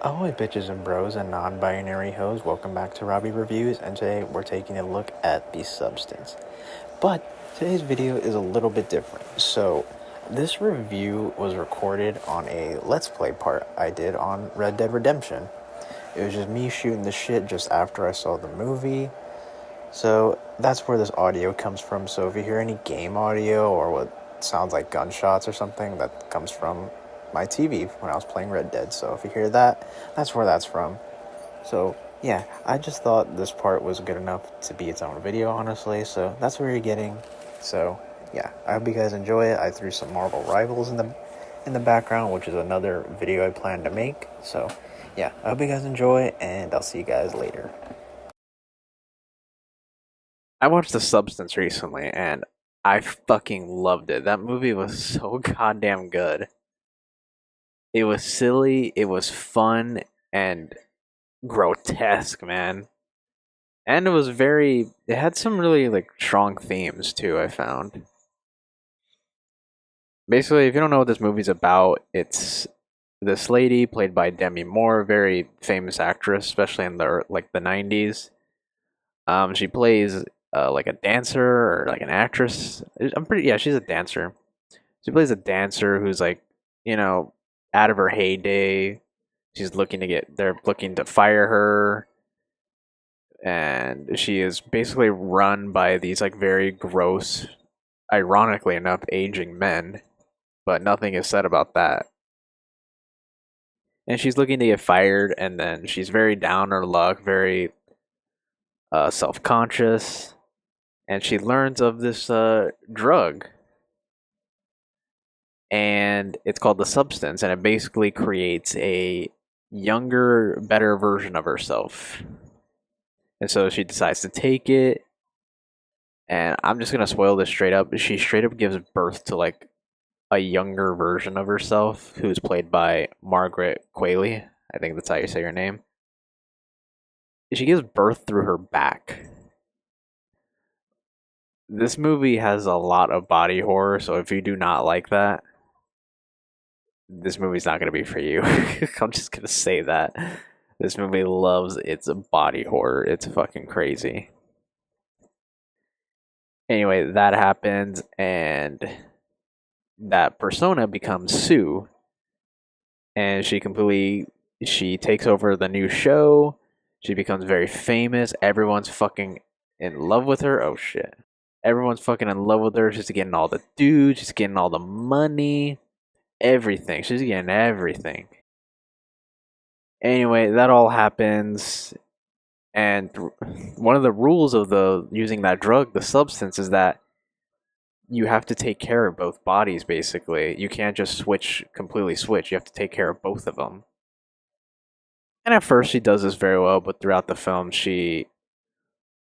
Ahoy bitches and bros and non-binary hoes, welcome back to Robby Reviews, and today we're taking a look at The Substance. But today's video is a little bit different. So this review was recorded on a Let's Play part I did on Red Dead Redemption. It was just me shooting the shit just after I saw the movie. So that's where this audio comes from. So if you hear any game audio or what sounds like gunshots or something, that comes from my TV when I was playing Red Dead. So if you hear that, that's where that's from. So yeah, I just thought this part was good enough to be its own video, honestly. So that's where you're getting. So yeah, I hope you guys enjoy it. I threw some Marvel Rivals in the background, which is another video I plan to make. So yeah, I hope you guys enjoy, and I'll see you guys later. I watched The Substance recently, and I fucking loved it. That movie was so goddamn good. It was silly, it was fun, and grotesque, man. And it had some really, like, strong themes, too, I found. Basically, if you don't know what this movie's about, it's this lady, played by Demi Moore, very famous actress, especially in the 90s. She plays, like a dancer or like an actress. Yeah, she's a dancer. She plays a dancer who's like, you know, out of her heyday. They're looking to fire her, and she is basically run by these like very gross, ironically enough, aging men, but nothing is said about that. And she's looking to get fired, and then she's very down on her luck, very self conscious, and she learns of this drug, and it's called the Substance, and it basically creates a younger, better version of herself. And so she decides to take it, and I'm just gonna spoil this straight up. She straight up gives birth to like a younger version of herself, who's played by Margaret Qualley. I think that's how you say her name. She gives birth through her back. This movie has a lot of body horror, so if you do not like that, this movie's not gonna be for you. I'm just gonna say that. This movie loves its body horror. It's fucking crazy. Anyway, that happens, and that persona becomes Sue, and she takes over the new show. She becomes very famous. Everyone's fucking in love with her. Oh shit. Everyone's fucking in love with her. She's getting all the dudes, she's getting all the money, everything. She's getting everything. Anyway, that all happens, and one of the rules of the using that drug, the Substance, is that you have to take care of both bodies. Basically, you can't just completely switch. You have to take care of both of them. And at first, she does this very well, but throughout the film, she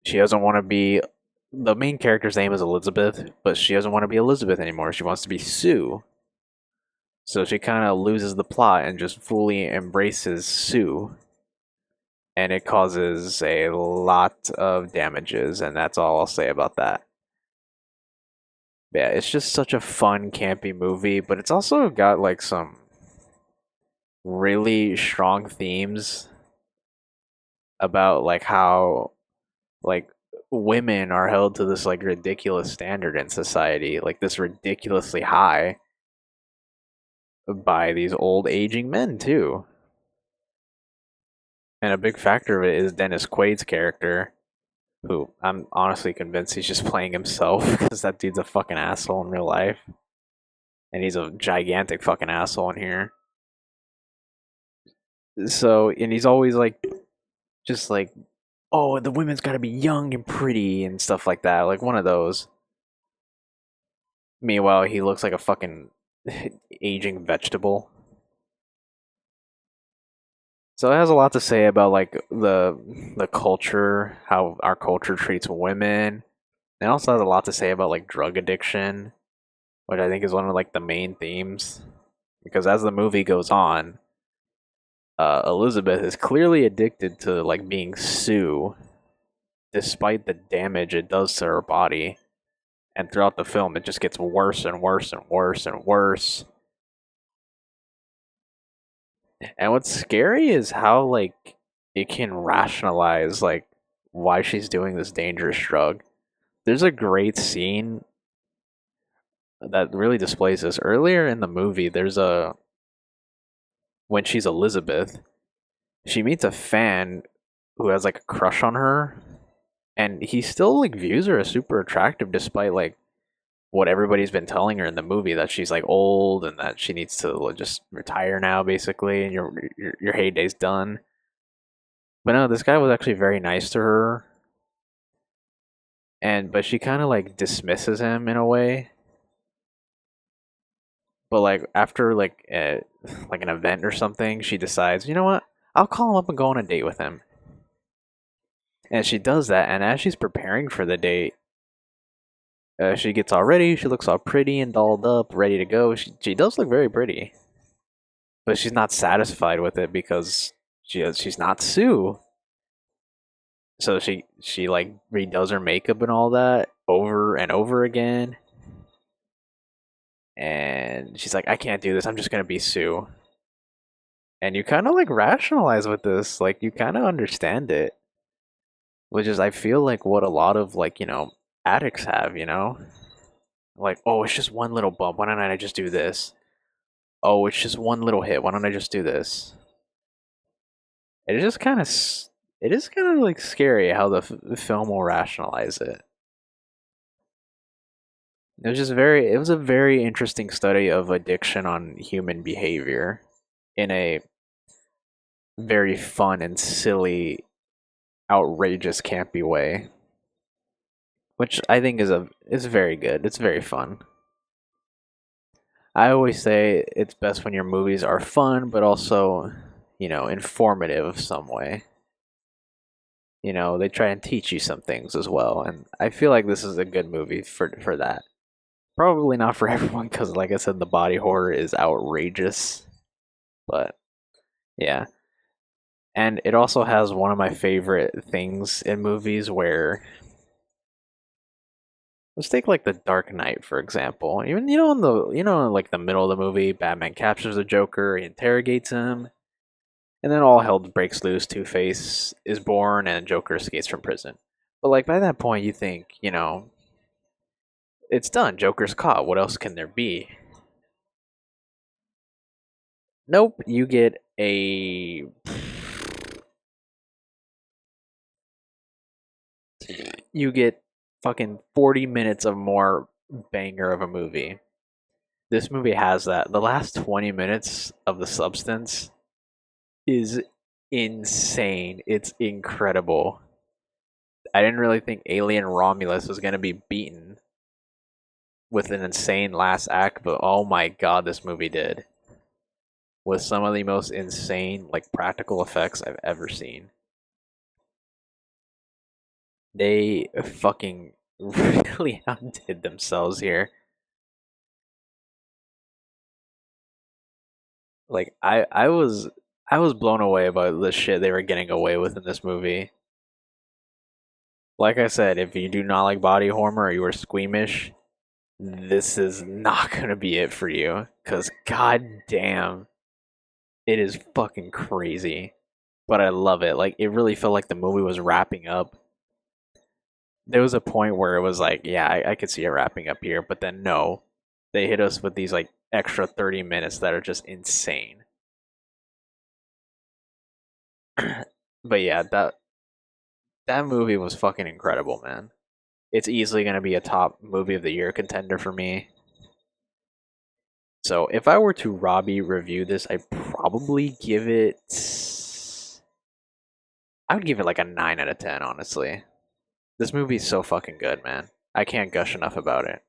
doesn't want to be. The main character's name is Elizabeth, but she doesn't want to be Elizabeth anymore. She wants to be Sue. So she kind of loses the plot and just fully embraces Sue. And it causes a lot of damages, and that's all I'll say about that. Yeah, it's just such a fun, campy movie, but it's also got like some really strong themes about like how like women are held to this like ridiculous standard in society, like this ridiculously high by these old aging men too. And a big factor of it is Dennis Quaid's character, who I'm honestly convinced he's just playing himself because that dude's a fucking asshole in real life. And he's a gigantic fucking asshole in here. So, and he's always like, just like, oh, the women's gotta be young and pretty and stuff like that. Like one of those. Meanwhile, he looks like a fucking aging vegetable. So it has a lot to say about like the culture, how our culture treats women. It also has a lot to say about like drug addiction, which I think is one of like the main themes. Because as the movie goes on, Elizabeth is clearly addicted to like being Sue, despite the damage it does to her body. And throughout the film, it just gets worse and worse and worse and worse. And what's scary is how like it can rationalize like why she's doing this dangerous drug. There's a great scene that really displays this. Earlier in the movie, there's a when she's Elizabeth, she meets a fan who has like a crush on her, and he still like views her as super attractive despite like what everybody's been telling her in the movie, that she's like old and that she needs to like, just retire now basically, and your heyday's done. But no, this guy was actually very nice to her, and but she kind of like dismisses him in a way. But like after like an event or something, she decides, you know what? I'll call him up and go on a date with him. And she does that, and as she's preparing for the date, she gets all ready. She looks all pretty and dolled up, ready to go. She does look very pretty, but she's not satisfied with it because she's not Sue. So she like redoes her makeup and all that over and over again, and she's like, I can't do this. I'm just gonna be Sue. And you kind of like rationalize with this, like you kind of understand it, which is I feel like what a lot of like addicts have, like, oh, it's just one little bump. Why don't I just do this? Oh, it's just one little hit. Why don't I just do this? It is just kind of it is kind of like scary how the film will rationalize it. It was a very interesting study of addiction on human behavior in a very fun and silly, outrageous, campy way, which I think is very good. It's very fun. I always say it's best when your movies are fun, but also, informative some way. They try and teach you some things as well, and I feel like this is a good movie for that. Probably not for everyone because, like I said, the body horror is outrageous, but yeah. And it also has one of my favorite things in movies where, let's take like The Dark Knight for example. Even in the like the middle of the movie, Batman captures the Joker, he interrogates him, and then all hell breaks loose. Two-Face is born, and Joker escapes from prison. But like by that point, you think, it's done. Joker's caught. What else can there be? Nope. You get fucking 40 minutes of more banger of a movie. This movie has that. The last 20 minutes of the substance is insane. It's incredible. I didn't really think Alien Romulus was going to be beaten with an insane last act, but oh my god, this movie did. With some of the most insane, like, practical effects I've ever seen. They fucking really outdid themselves here. Like I was blown away by the shit they were getting away with in this movie. Like I said, if you do not like body horror or you are squeamish, this is not gonna be it for you. Cause god damn, it is fucking crazy. But I love it. Like it really felt like the movie was wrapping up. There was a point where it was like, yeah, I could see it wrapping up here, but then no. They hit us with these like extra 30 minutes that are just insane. But yeah, that movie was fucking incredible, man. It's easily gonna be a top movie of the year contender for me. So if I were to Robby review this, I would give it like a 9 out of 10, honestly. This movie is so fucking good, man. I can't gush enough about it.